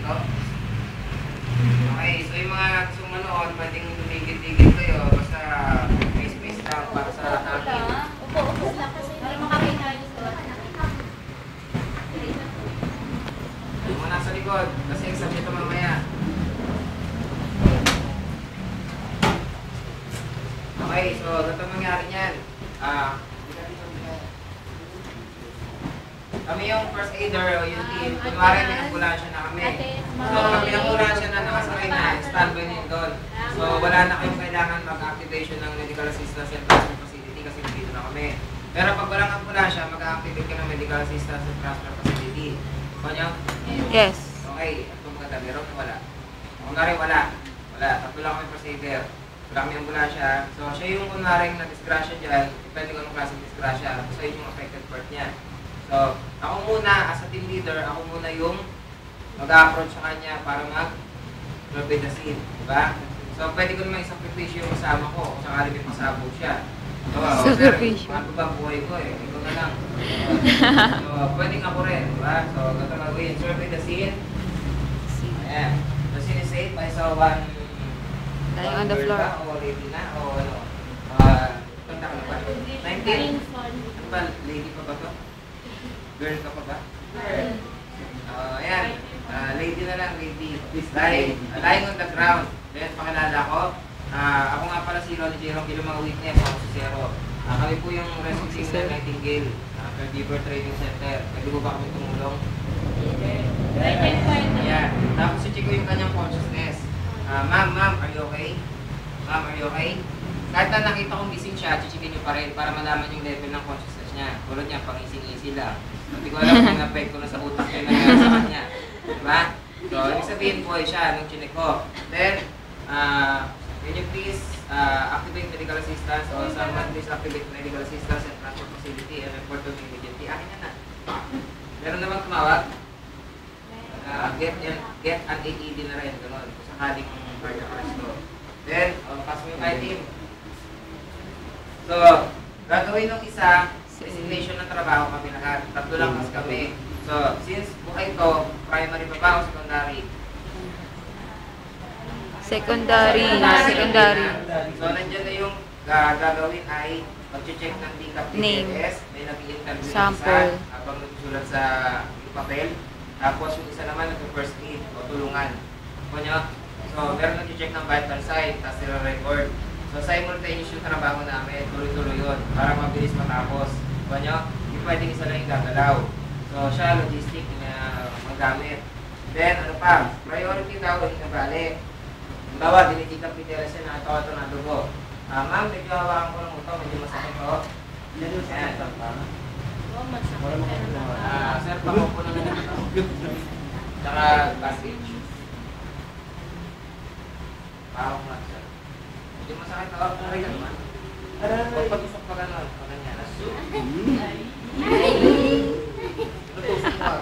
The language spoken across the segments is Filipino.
to? Okay, so yung mga gustong manood, pwedeng tumigil-tigil kayo. Basta may space lang para sa akin. Upo lang kasi para makakita yung Yung mga nasa likod, kasi exam nito mamaya. Okay, so ganito mangyari niyan. Kami yung first aider o yung team. Kunwari may ambulansya na kami. So kami ang ambulansya na nakasakay na, standby na yun doon. So wala na kayong kailangan mag-activation ng medical assistance and transfer facility kasi dito na kami. Pero pag walang ambulansya, mag-activate ka ng medical assistance and transfer facility. Kanya? Yes. Okay, ito maganda. Meron na wala. Kunwari wala. Wala. Tatlo lang kami first aider. Wala kami ambulansya. So siya yung kunwaring na-disgrasya dyan. Depende kung anong klaseng disgrasya. So yun yung affected part niya. So, ako muna, as a team leader, ako muna yung mag-approach sa kanya para mag-survey the scene. Diba? So, pwede ko naman isakripisyo yung kasama ko kung sakali may pasabog siya. So, Sakripisyo. ano ba buhay ko eh? Ikaw na lang. So, pwedeng ako rin. Diba? So, ganito gagawin. Survey the scene. Ayan. The scene is safe. I saw one Lying on the floor. O lady na? O ano? Punta ka na ba? 19? Ano ba? Lady pa ba to? Girl ka pa ba? Girl. Ayan. Lady na lang, lady. Lying on the ground. Then, pakilala ko. Ako nga pala si Ronnie J. Ron, bilang mga witness. Ako si Zero. Kami po yung rescue team ng Nightingale. Caregiver Training Center. Pwede po ba kami tumulong? Ayan. Tapos i-check ko yung kanyang consciousness. Ma'am, are you okay? Ma'am, are you okay? Kahit na nakita kong gising siya, checkin nyo pa rin para malaman yung level ng consciousness niya. Tulad niya, pangising-isi lang. Hindi ko alam kung na-apekto na sa utak niya nangyari sa kanya. Diba? So, ibig sabihin po siya nung chinek ko. Then, can you please activate medical assistance or someone please activate medical assistance and transport facility and report to me immediately. Akin na na. Meron naman tumawag? Get an AED na rin. Ganun. Kung sakaling cardiac arrest ko. Then, pass mo yung kay team. So, gagawin ng isa, resignation ng trabaho kami lahat. Tatlo lang kasi kami. So, since buhay ko, primary pa ba o secondary? Secondary. So, nandiyan na yung gagawin ay mag-check ng DCAP DPS. May nag-i-interview ng isa habang nagsusulat sa papel. Tapos yung isa naman nag-first aid o tulungan. So, meron nag-check ng vital sign, tapos nire-record. So, simultaneous yung trabaho namin, tuloy-tuloy yun, para mabilis matapos. Hindi pwedeng isa lang yung gagalaw. So, siya, logistic na magamit. Then, ano pa, priority daw, hindi na bali. Bawa, dinitikap PTLS na ito na dugo. Ma'am, medyo hawakan ko ng uto, medyo masakit ko. Ayan. Sir, pakupo na lang ito. Tsaka, passage. Pahawak na, sir. Medyo masakit ako. Aray ka naman. Huwag patusok pa gano'n. O ganyan. Tutusok pa.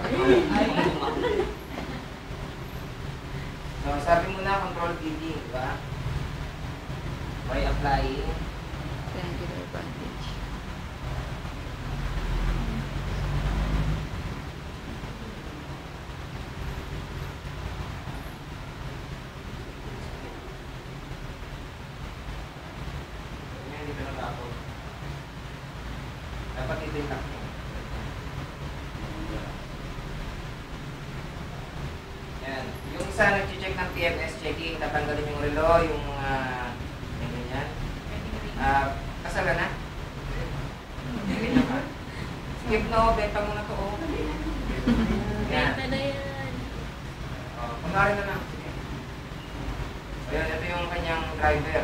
So, sabi mo na, control feeding, diba? By applying. Triangular bandage. Ganyan, dito na ako. Dapat itintak mo. Yan. Yung isa nag-check ng TMS checking, tatanggalin yung relo, yung mga ganyan. Kasala na? Ganyan ka. Skip no, benta mo na to. Yan. Benta na yan. Kunwari na lang. Sige. Ayan, ito yung kanyang driver.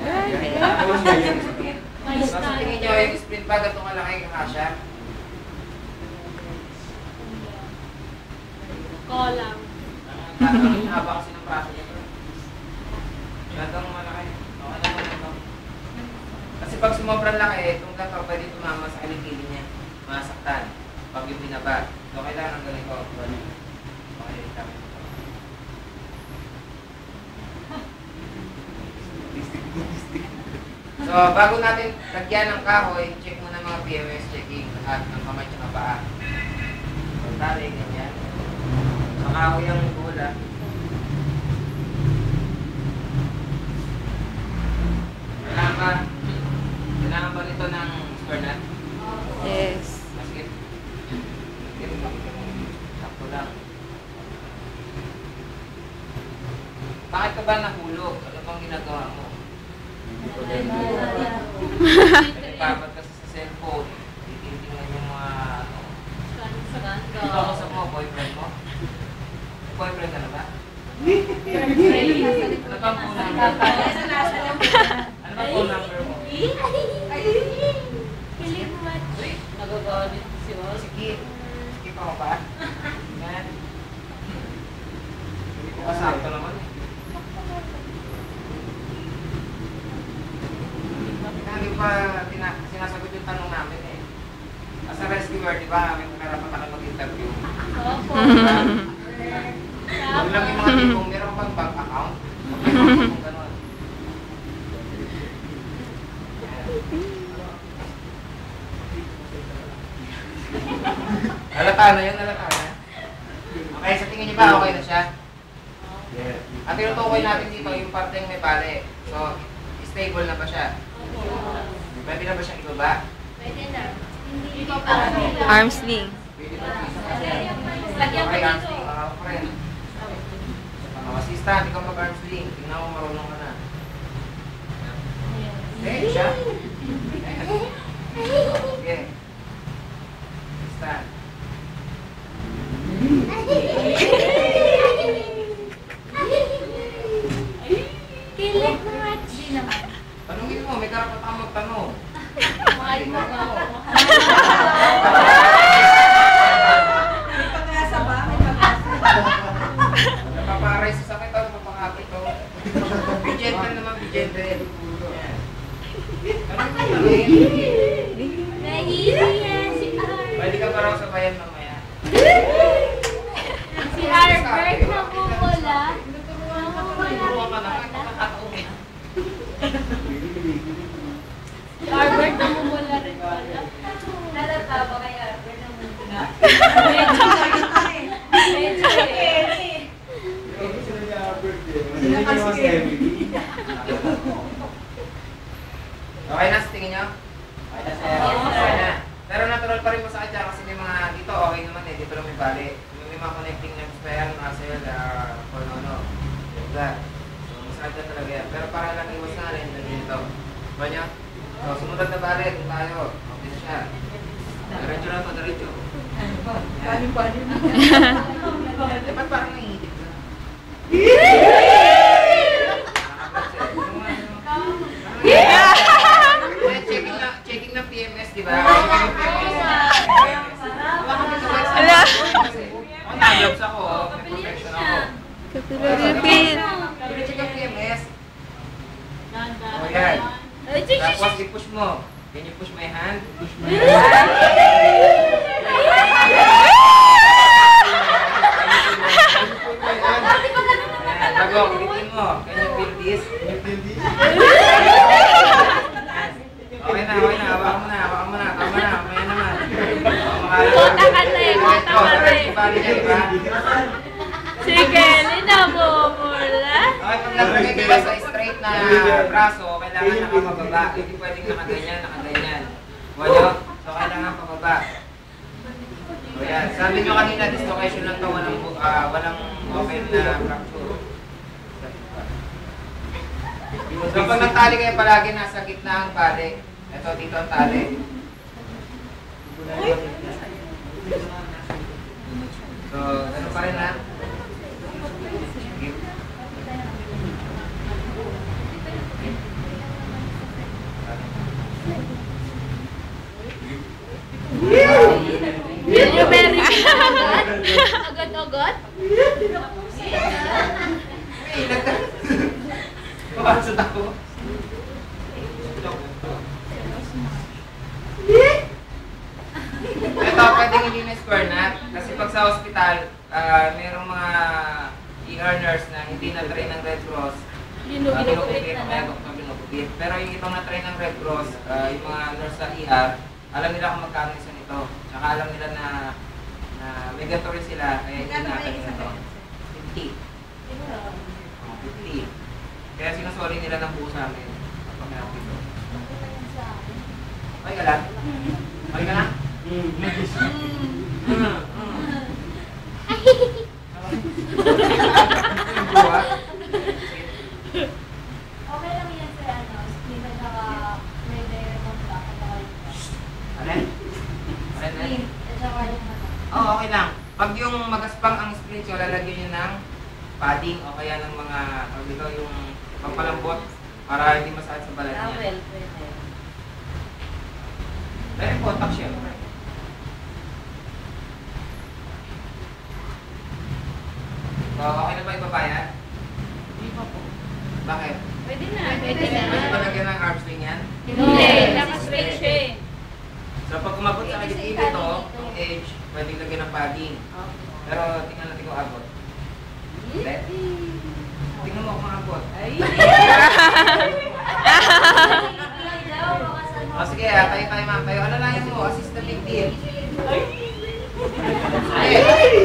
Ayan. Tapos yung sprint. So, sa tingin nyo, yung sprint bag ito kalaki kakasya. Kolang. Ang haba kasi ng braso niya. Masyadong malaki. Okay naman ito. Kasi pag sumobrang laki, itong gato pwede tumama sa kilikili niya. Masaktan. Pag yung binaba. So, kailangan ng ganito. Okay, kami. So, bago natin lagyan ng kahoy, check muna mga PMS checking lahat ng kamay at paa. So, tali, ganyan. Kahoy ang bola. Kailangan ba nito ng square nut? Yes. Basket. Sakto lang. Bakit ka ba nahulog? Ano bang ginagawa mo? Nagpapat kasi sa cellphone. Titingnan yung mga ano. Ito ako sa mo, boyfriend mo? May boyfriend ka na ba? Ano bang phone number? Ano bang phone number mo? Kilig mo. Nagagalit si Wal. Sige. Sige pa ko ba? Yan. Hindi ko kasakto naman eh. Hindi pa sinasagot yung tanong namin eh. As a rescuer, di ba, may karapat ako mag-interview. Opo. Huwag lang yung mga tipong meron bang bank account? Meron kung gano'n. Halata na yun, halata na. Okay, sa tingin niyo ba okay na siya? At tinutukoy natin dito yung parteng may bale. So, stable na ba siya? Pwede na ba siyang ibaba? Pwede na. Hindi pa Arm sling. Pwede na ba? Lagyan mo Okay, arm dito. sling, mga friend. Mga assistant, ikaw mag-arm sling. Tingnan mo marunong ka na. Okay, siya? Okay. Assistant. Kilig mo. Hindi naman. Tanungin mo, may karapat kang magtanong. Mahal mo nga. May pag-asa ba? May pag-asa. Napaparay sa sakit o napapakapit o. Bigentle naman, bigentle. Yan. Tanungin. Nahihiya si Pwede ka pa raw sabayan mamaya. Si Albert na bumula. Turuan ka na, kahit makakataon na. Si Albert na bumula rin pala. Nalata ba kay Albert na bumula? Medyo eh. Okay na sa tingin nyo? Okay na sir. Okay na. Pero natural pa rin masakit siya kasi may mga dito okay naman eh. Dito lang may bali. May mga connecting nerves pa yan, muscle, kung ano. Diba? So masakit na talaga yan. Pero para lang iwas na rin dito. Diba nyo? So sumunod na bali. Kung tayo. Okay na siya. Diretso na ito, diretso. Paano? Eh, ba't parang naiinip na? Checking na PMS, di ba? Nag-gloves ako, may protection ako. Kapilipin. Check ang PMS. O yan. Tapos i-push mo. Can you push my hand? Push my hand. Bago, ulitin mo. Can you feel this? Okay na. Hawakan mo na. Tama na. Mamaya naman. Kota ka na eh. Kota ka na eh. Diba? Sige, linabumula. Okay, pag naglagay ka ba sa straight na braso, kailangan nakapababa. Hindi pwedeng nakaganyan. Wala? So, kailangan pababa. So, yan. Sabi nyo kanina, dislocation lang ito, walang open na fracture. So, pag nagtali kayo palagi nasa gitna ang bali. Ito, dito ang tali. So, ano pa rin ha? Sige. Will you marry me agad? Agad-agad? Pumasok ako. Ito, pwedeng hindi na square nut. Kasi pag sa hospital, mayroong mga ER nurse na hindi na-train ng Red Cross. Binugupit na lang. Pero yung ibang na-train ng Red Cross, yung mga nurse sa ER, alam nila kung magkano isa nito. Tsaka alam nila na May gato rin sila, kaya Magkano ba ingatan yung nyo isa to. ba? 50. Oh, 50. Kaya sinusoli nila ng buo sa amin. Kapag natin ito. Okay ka lang? Okay ka lang? Okay lang yan sa ano, screen at saka may direct contact at saka yung Alin? Alin? screen at saka yung ano. Oo, okay lang. Pag yung magaspang ang screen, so lalagyan nyo ng padding o kaya ng mga, dito yung pampalambot para hindi masakit sa balat niya. Towel, pwede. Dahil contact syempre. So, okay na ba ibabayan? Hindi pa po. Bakit? Pwede na. Pwede na. Pwede ba lagyan ng arm sling yan? Hindi, naka-straight siya eh. So, pag umabot sa nagigilid ito, yung edge, pwede lagyan ng padding. Pero, tingnan natin kung abot. Hindi. Tingnan mo kung abot. Ay! O sige, tayo ma'am. Tayo, ano lang yan mo? Assist the victim. Okay.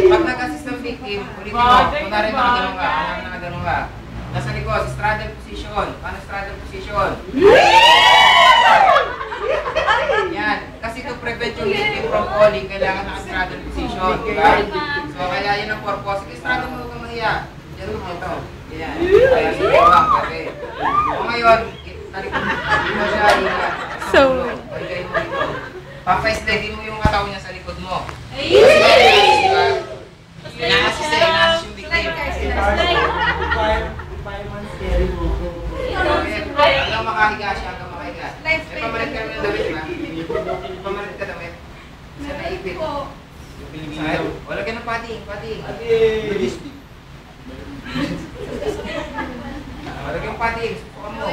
Pag nag-assist ng victim, ulitin mo. Kunwari nakaganon ka. Alam na nakaganon ka. Nasa likod, straddle position. Paano straddle position? Yan. Kasi to prevent yung victim from falling, kailangan naka-straddle position. Diba? So, kaya yun ang purpose. Sige, straddle mo, huwag kang mahiya. Yan mo ito. Yan. Kaya sige lang. Kasi, o ngayon, talikod mo siya. So, Paligay mo dito. Papaislegin mo yung katawan niya sa likod mo. Ina-assist yung victim. Hanggang makahiga siya, hanggang makahiga. May pamalit ka naman ng damit, ha? May pamalit ka damit. Isa naipit. Sakit. Wala ka ng padding. Wala ka ng padding. Subukan mo.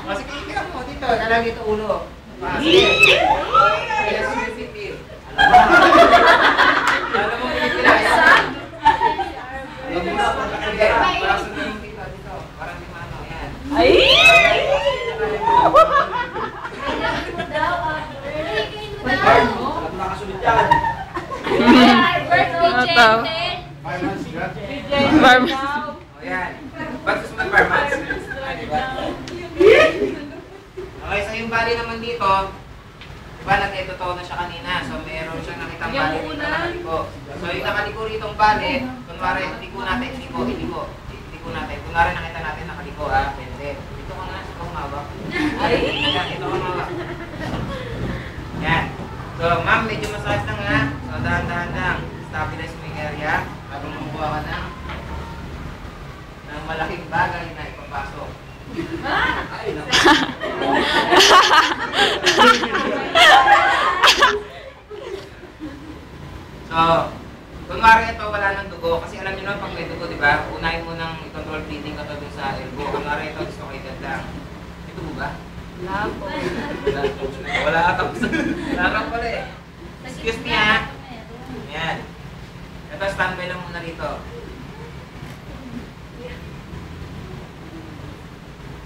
Kasi kaya mo dito, lalagay ito ulo. Sige. Kaya sumipipil. Alam mo pinipilaya. Sige, parang sundin dito, dito. Parang di mano, yan. Ay! Nakasulit yan. O yan. Ba't gusto mo permans? Diba? Okay, so yung bali naman dito, diba nag-etoto na siya kanina, so meron siyang nakitang bali dito nakaliko. So yung nakaliko rito ang bali, kunwari liko natin, liko natin. Kunwari nakita natin nakaliko, pwede. Dito ka na, sa kumawak. Ay! Yan, dito ka kumawak. Yan. So ma'am, medyo masakit lang ha. So dahan-dahan lang. Stabilize mo yung area, habang mabuha ka ng malaking bagay na ipapasok. Ay, naku. So, kunwari ito, wala nang dugo. Kasi alam nyo naman, pag may dugo, di ba? Unahin mo nang i-control bleeding ka dun sa elbow. Kunwari ito, gusto ko i-dead lang. May dugo ba? Wala po. Wala ka tapos. Wala ka pala eh. Excuse me ha. Yan. Ito, standby lang muna rito.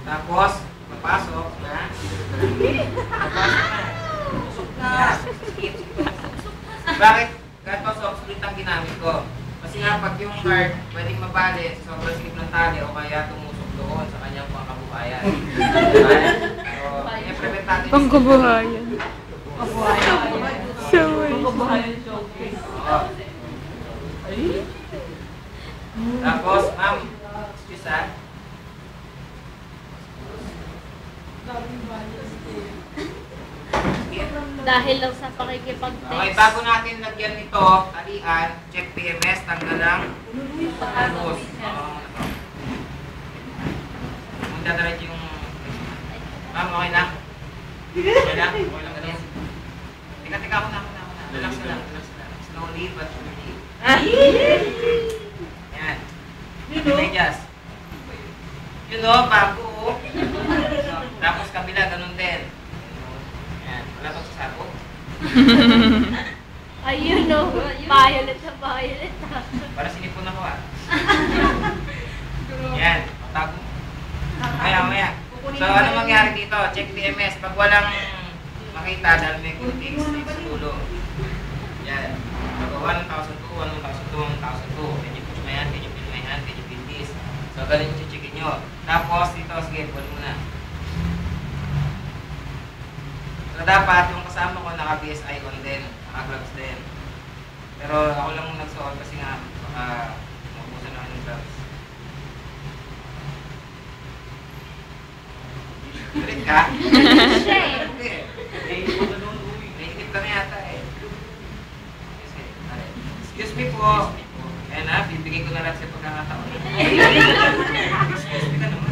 Tapos, papasok na. Papasok na. Usok na. Skip. Bakit? Ganito split ang ginamit ko. Kasi nga pag yung card pwedeng mabali, sobrang sikip ng tali o kaya tumusok doon sa kanyang pangkabuhayan. So, i-prevent natin. pangkabuhayan. So, Pagbabahayan showcase. Oo. Tapos, ma'am, excuse ha. Dahil lang sa pakikipag-text. Okay, bago natin lagyan nito, talian, check PMS, tanggal lang. Tapos, magdadiretso yung... Ma'am, okay lang? Okay lang? Okay lang ganun? Tika, ako na. Relax na lang. Slowly but surely. Ayan. Medyas. Yun o, bago o. Tapos kabila, ganun din. Ayan, wala pang sasabog. Ayun o, violet na violet. Para sinipon ako Yan, tago mo. Maya. So, ano mangyari dito? Check PMS. Pag walang makita dahil may coatings dito sa dulo. Yan. So, 1,002, 1,002, 1,002. Can you push my hand? Can you feel my hand? Can you feel this? So, ganun yung chichikin nyo. Tapos, dito, sige, buwan muna. So, dapat yung kasama ko naka-BSI on din. Naka-gloves din. Pero ako lang nagsuot kasi nga, baka mabusan ako ng gloves. Galit ka? Hindi. Nainip ka na yata eh. Excuse me po. Ayan na, bibigay ko na lang sa pagkakataon. Excuse me ka naman.